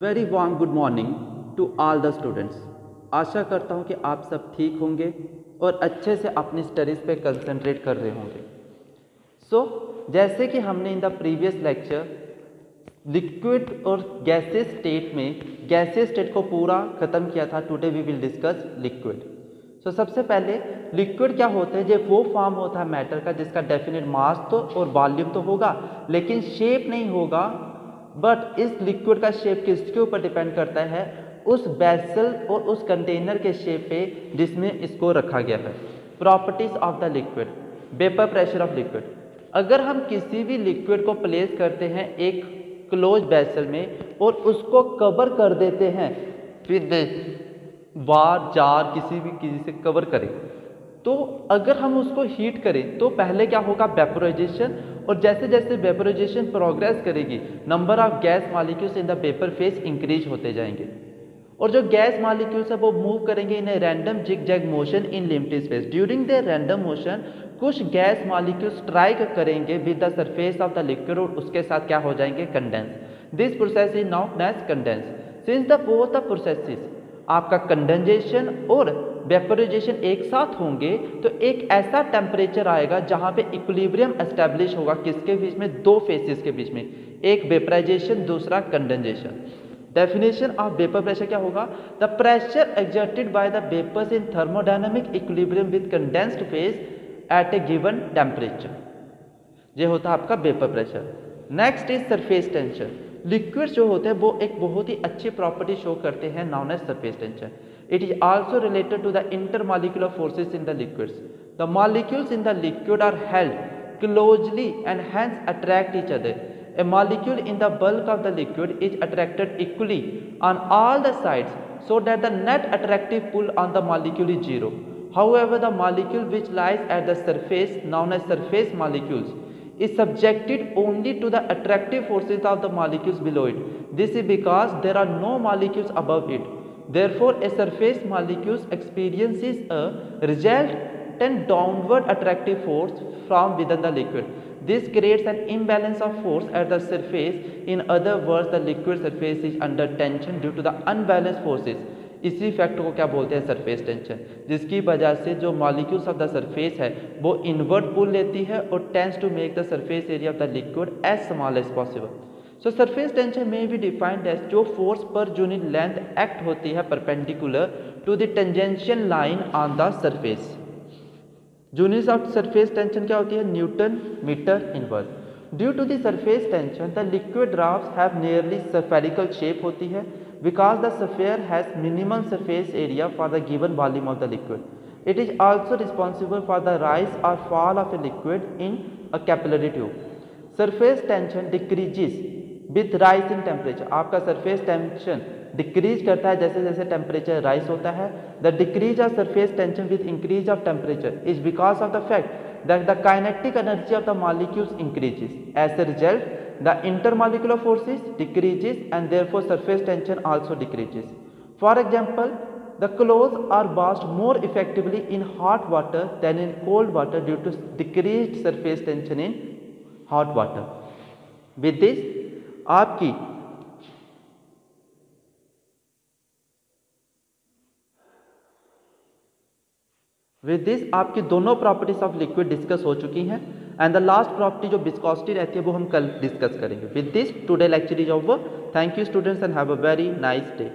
Very warm good morning to all the students. आशा करता हूँ कि आप सब ठीक होंगे और अच्छे से अपनी स्टडीज़ पे कंसंट्रेट कर रहे होंगे। जैसे कि हमने in the previous lecture liquid और गैसेस स्टेट को पूरा ख़त्म किया था। Today we will discuss liquid. सबसे पहले लिक्विड क्या होता है? जब वो फॉर्म होता है मैटर का जिसका डेफिनेट मास तो और वॉल्यूम तो होगा लेकिन शेप नहीं होगा। बट इस लिक्विड का शेप किसके ऊपर डिपेंड करता है? उस वेसल और उस कंटेनर के शेप पे जिसमें इसको रखा गया है। Properties of the liquid, vapour pressure of liquid. अगर हम किसी भी लिक्विड को प्लेस करते हैं एक क्लोज वेसल में और उसको कवर कर देते हैं विद बार जार किसी से कवर करें, तो अगर हम उसको हीट करें तो पहले क्या होगा? वेपोराइजेशन। और जैसे जैसे वेपोराइजेशन प्रोग्रेस करेगी number of gas molecules in the vapour phase increase होते जाएंगे और जो गैस मॉलिक्यूल्स है वो मूव करेंगे in a random zigzag motion in limited space. During the random motion कुछ गैस मॉलिक्यूल्स स्ट्राइक करेंगे with the surface of the liquid और उसके साथ क्या हो जाएंगे? Condense. This process is known as condense. Since the both the processes आपका condensation और वेपोराइजेशन एक साथ होंगे तो एक ऐसा टेम्परेचर आएगा जहां पे इक्विलिब्रियम एस्टेब्लिश होगा। किसके बीच में? दो फेसेस के बीच में, एक वेपोराइजेशन दूसरा condensation. Definition of vapour pressure क्या होगा? The pressure exerted by the vapours in thermodynamic equilibrium with condensed phase at a given temperature. ये होता है आपका vapour pressure. Next is surface tension. Liquids जो होते हैं वो एक बहुत ही अच्छी प्रॉपर्टी शो करते हैं known as surface tension. It is also related to the intermolecular forces in the liquids. The molecules in the liquid are held closely and hence attract each other. A molecule in the bulk of the liquid is attracted equally on all the sides so that the net attractive pull on the molecule is zero. However, the molecule which lies at the surface, known as surface molecules, is subjected only to the attractive forces of the molecules below it. This is because there are no molecules above it. Therefore, a surface molecule experiences a resultant downward attractive force from within the liquid. This creates an imbalance of force at the surface. In other words, the liquid surface is under tension due to the unbalanced forces. इसी factor को क्या बोलते हैं? Surface tension, जिसकी वजह से जो molecules of the surface है वो इनवर्ट पुल लेती है और tends to make the surface area of the liquid as small as possible. Surface tension में भी डिफाइंड एज जो फोर्स पर यूनिट लेंथ एक्ट होती है perpendicular to the tangential line on the surface. Units of surface tension क्या होती है? Newton metre inverse. Due to the surface tension the liquid drops have nearly spherical shape होती है because the sphere has minimum surface area for the given volume of the liquid. It is also responsible for the rise और fall of a liquid in a capillary tube. Surface tension decreases with rise in temperature. आपका surface tension decrease करता है जैसे जैसे temperature rise होता है। The decrease of surface tension with increase of temperature is because of the fact that the kinetic energy of the molecules increases. As a result the intermolecular forces decreases and therefore surface tension also decreases. For example, the clothes are washed more effectively in hot water than in cold water due to decreased surface tension in hot water. With this आपकी दोनों properties of liquid discuss हो चुकी हैं and the last property जो viscosity रहती है वो हम कल डिस्कस करेंगे। With this today lecture is over. Thank you students and have a very nice day.